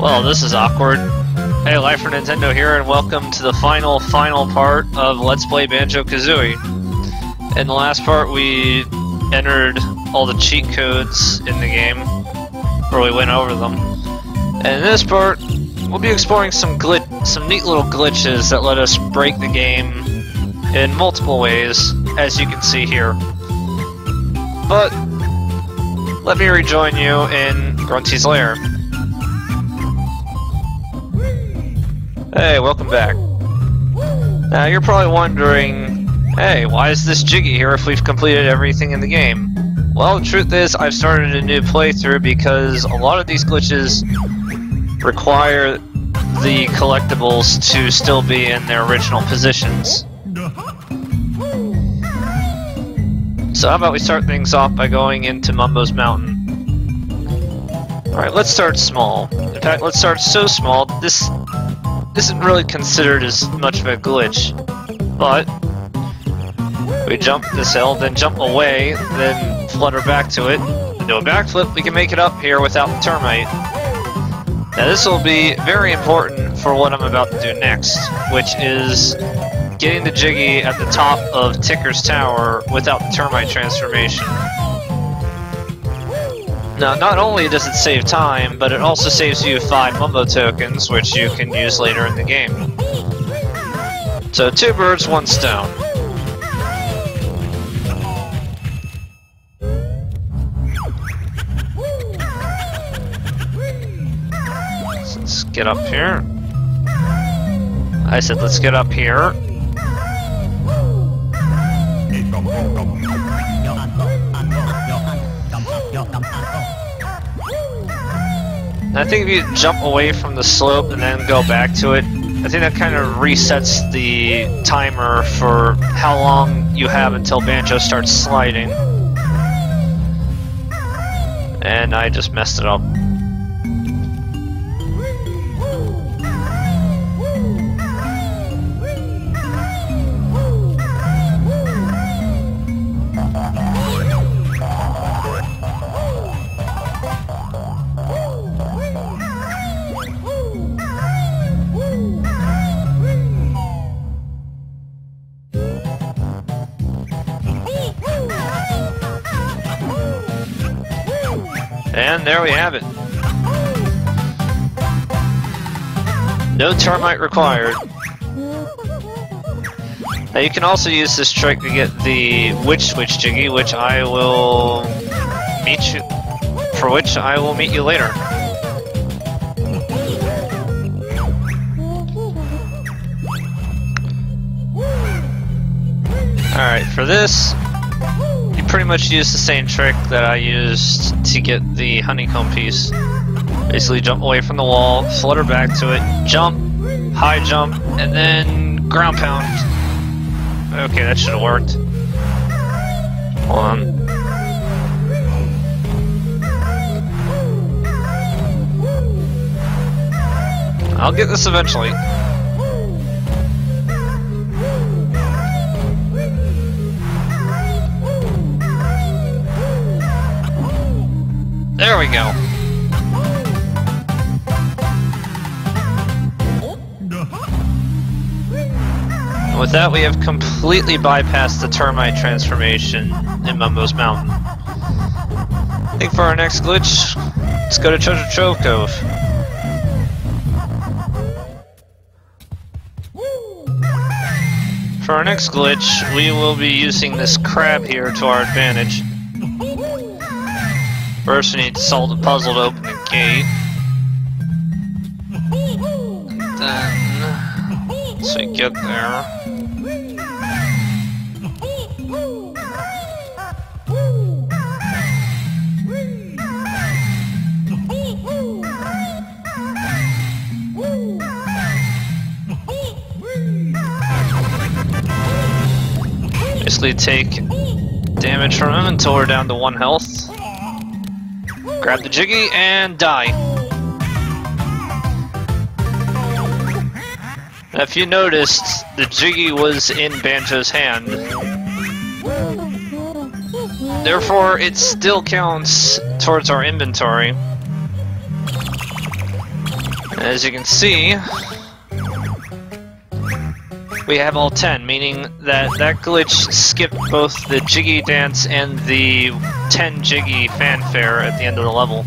Well, this is awkward. Hey, Life for Nintendo here, and welcome to the final part of Let's Play Banjo-Kazooie. In the last part, we entered all the cheat codes in the game, or we went over them. And in this part, we'll be exploring some neat little glitches that let us break the game in multiple ways, as you can see here. But let me rejoin you in Grunty's lair. Hey, welcome back. Now you're probably wondering, hey, why is this Jiggy here if we've completed everything in the game? Well, the truth is, I've started a new playthrough because a lot of these glitches require the collectibles to still be in their original positions. So how about we start things off by going into Mumbo's Mountain. Alright, let's start small. In fact, let's start so small, this isn't really considered as much of a glitch. But we jump this hill, then jump away, then flutter back to it, and do a backflip. We can make it up here without the termite. Now this will be very important for what I'm about to do next, which is getting the Jiggy at the top of Ticker's Tower without the termite transformation. Now, not only does it save time, but it also saves you 5 Mumbo tokens, which you can use later in the game. So 2 birds, 1 stone. So let's get up here. I said let's get up here. I think if you jump away from the slope and then go back to it, I think that kind of resets the timer for how long you have until Banjo starts sliding. And I just messed it up. And there we have it. No termite required. Now you can also use this trick to get the Witch Jiggy, which I will meet you later. Alright, for this, pretty much use the same trick that I used to get the honeycomb piece. Basically jump away from the wall, flutter back to it, jump, high jump, and then ground pound. Okay, that should have worked. Hold on. I'll get this eventually. There we go. And with that, we have completely bypassed the termite transformation in Mumbo's Mountain. I think for our next glitch, let's go to Treasure Trove Cove. For our next glitch, we will be using this crab here to our advantage. First, we need to solve the puzzle to open the gate. Then, once we get there, basically take damage from him until we're down to 1 health. Grab the Jiggy and die. Now, if you noticed, the Jiggy was in Banjo's hand. Therefore, it still counts towards our inventory. As you can see, we have all 10, meaning that that glitch skipped both the Jiggy dance and the 10 Jiggy fanfare at the end of the level.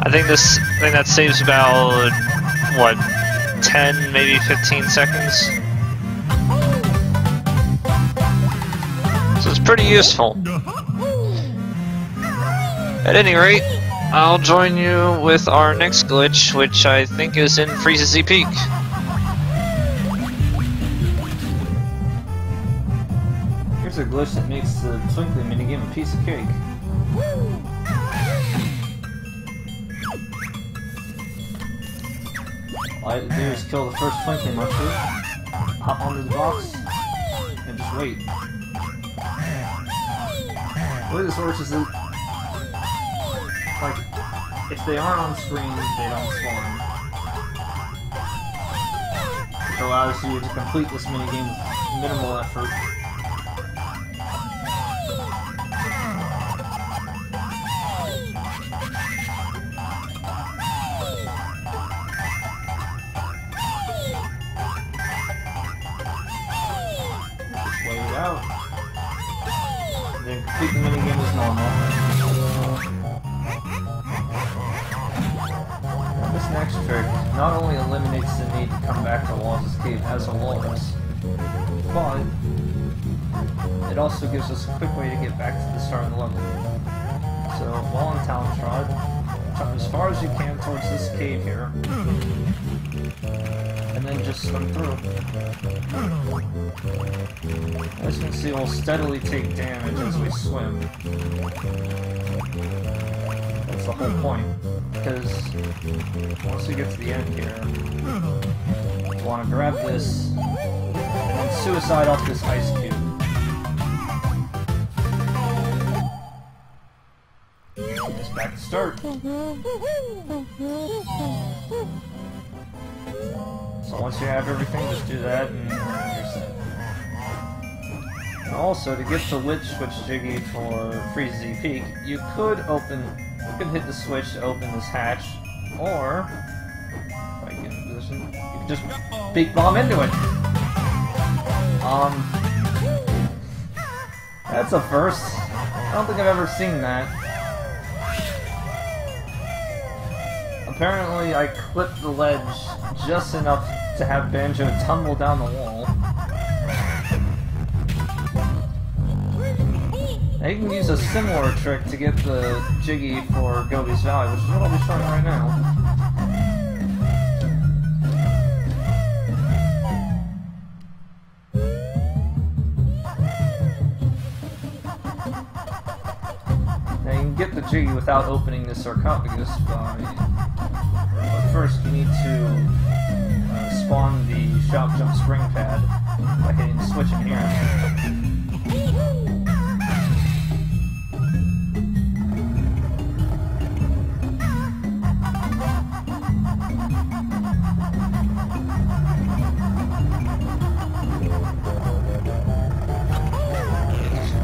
I think that saves about, what, 10, maybe 15 seconds? So it's pretty useful. At any rate, I'll join you with our next glitch, which I think is in Freezy Peak. Here's a glitch that makes the twinkly minigame a piece of cake. All I have to do is kill the first twinkly mushroom, hop onto the box, and just wait. The way this works is that, like, if they aren't on screen, they don't spawn. Which allows you to complete this minigame with minimal effort. Just wait it out. And then complete the minigame as normal. This next trick not only eliminates the need to come back to Walls' Cave as a Walrus, but it also gives us a quick way to get back to the start of the level. So while on Town Trot, jump as far as you can towards this cave here, and then just swim through. As you can see, we'll steadily take damage as we swim. That's the whole point, because once we get to the end here, you want to grab this, and then suicide off this ice cube. Just back to start. So once you have everything, just do that, and you're set. And also, to get the Lit Switch Jiggy for Freezy Peak, you could hit the switch to open this hatch, or if I get in position, you could just Big Bomb into it. That's a first. I don't think I've ever seen that. Apparently, I clipped the ledge just enough to have Banjo tumble down the wall. Now you can use a similar trick to get the Jiggy for Gobi's Valley, which is what I'll be showing right now. Now you can get the Jiggy without opening the sarcophagus by... But first you need to spawn the Shop Jump Spring Pad by hitting the switch in here.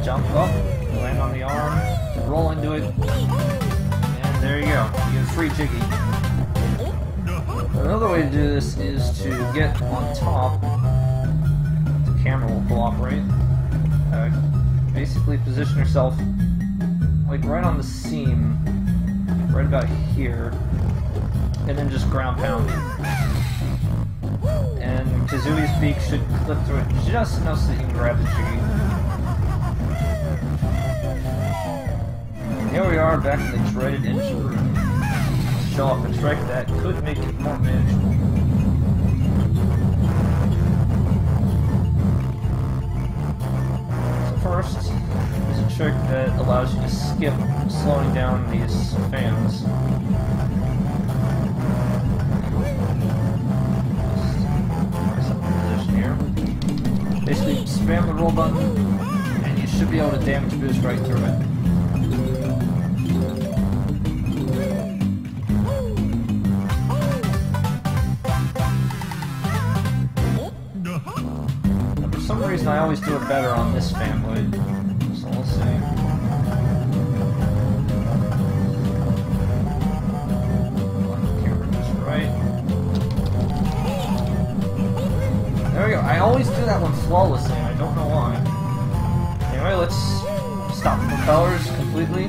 Jump up, land on the arm, roll into it, and there you go. You get a free Jiggy. Another way to do this is to get on top. The camera will cooperate. Basically position yourself like right on the seam, right about here, and then just ground pound. And Kazooie's beak should clip through it just enough so that you can grab the Jiggy. Here we are back in the dreaded engine room. Let's show off a trick that could make it more manageable. So first, there's a trick that allows you to skip slowing down these fans. Just up in position here. Basically, spam the roll button, and you should be able to damage boost right through it. For some reason, I always do it better on this family, so we'll see. always do that one flawlessly, I don't know why. Anyway, let's stop the propellers completely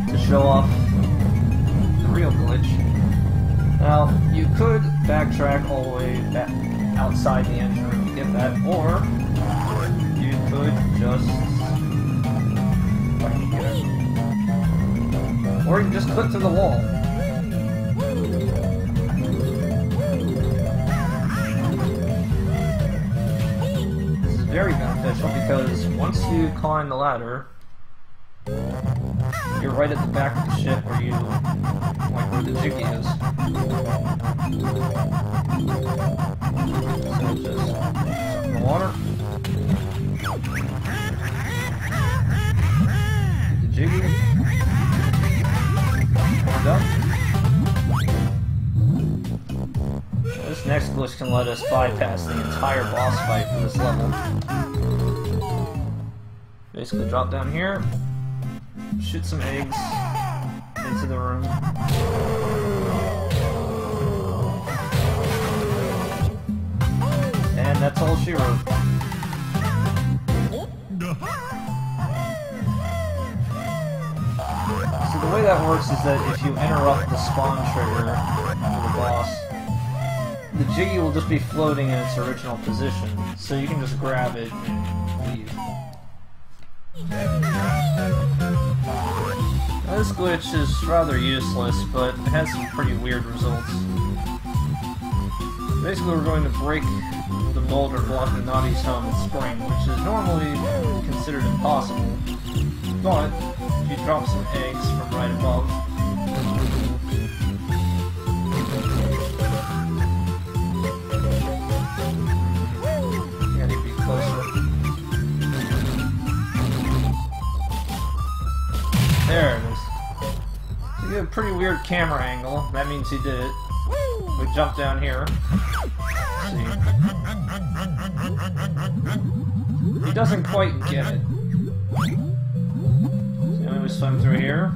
to show off the real glitch. Now, you could backtrack all the way back outside the engine room to get that, or you could just... Or you can just clip to the wall. This is very beneficial because once you climb the ladder, you're right at the back of the ship where you, like where the Jiggy is. So just jump in the water. Get the Jiggy. Done. This next glitch can let us bypass the entire boss fight for this level. Basically drop down here, shoot some eggs into the room. And that's all she wrote. So the way that works is that if you interrupt the spawn trigger for the boss, the Jiggy will just be floating in its original position, so you can just grab it and leave. Now, this glitch is rather useless, but it has some pretty weird results. Basically, we're going to break the boulder blocking Naughty's home and spring, which is normally considered impossible. But if you drop some eggs from right above, you gotta be closer. There it is. So you get a pretty weird camera angle. That means he did it. We jump down here. See. He doesn't quite get it. So we swim through here.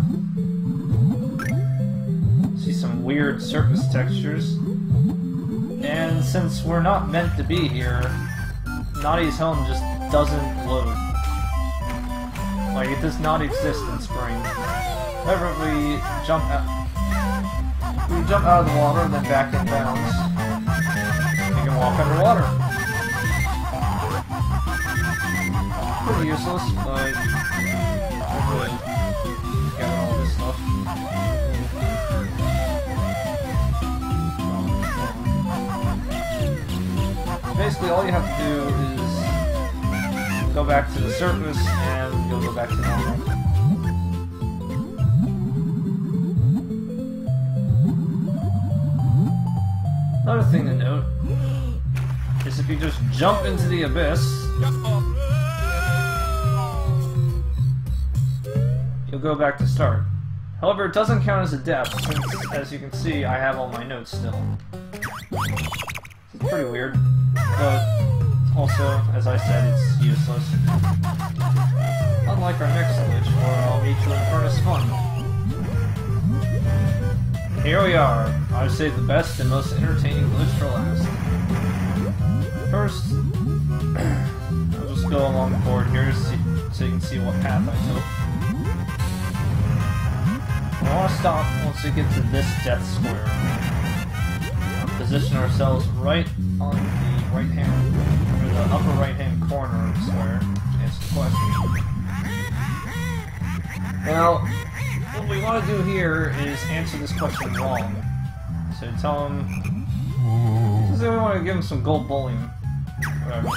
See some weird surface textures. And since we're not meant to be here, Naughty's home just doesn't load. Like, it does not exist in spring. However, we jump out of the water and then back in bounds. You can walk underwater. Pretty useless, but hopefully get all this stuff. Basically, all you have to do is go back to the surface and you'll go back to normal. Another thing to note is if you just jump into the abyss, you'll go back to start. However, it doesn't count as a death, since, as you can see, I have all my notes still. It's pretty weird, but also, as I said, it's useless. Unlike our next glitch, where I'll meet you in Furnace Fun. Here we are. I've saved the best and most entertaining glitch for last. First, I'll just go along the board here so you can see what path I took. I want to stop once we get to this death square. I'll position ourselves right on the right hand, or the upper right hand corner of the square to answer the question. Now, what we want to do here is answer this question wrong. So tell him... we want to give him some gold bullion. Whatever.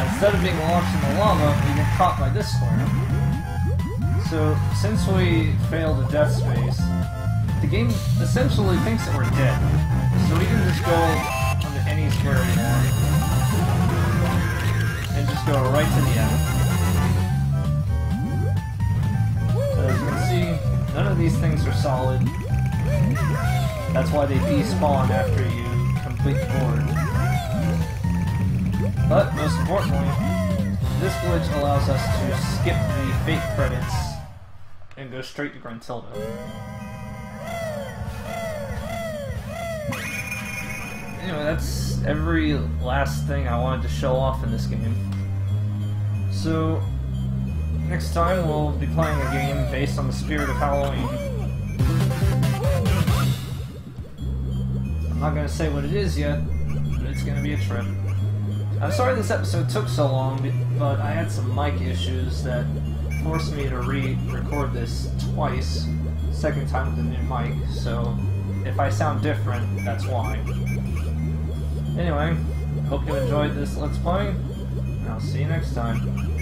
Instead of being launched in the lava, we get caught by this square. So, since we failed the death space, the game essentially thinks that we're dead. So we can just go onto any square we want. And just go right to the end. So as you can see, none of these things are solid. That's why they despawn after you complete the board. But, most importantly, this glitch allows us to skip the fake credits and go straight to Gruntilda. Anyway, anyway, that's every last thing I wanted to show off in this game. So, next time we'll be playing a game based on the spirit of Halloween. I'm not going to say what it is yet, but it's going to be a trip. I'm sorry this episode took so long, but I had some mic issues that forced me to re-record this twice, second time with the new mic, so if I sound different, that's why. Anyway, hope you enjoyed this Let's Play, and I'll see you next time.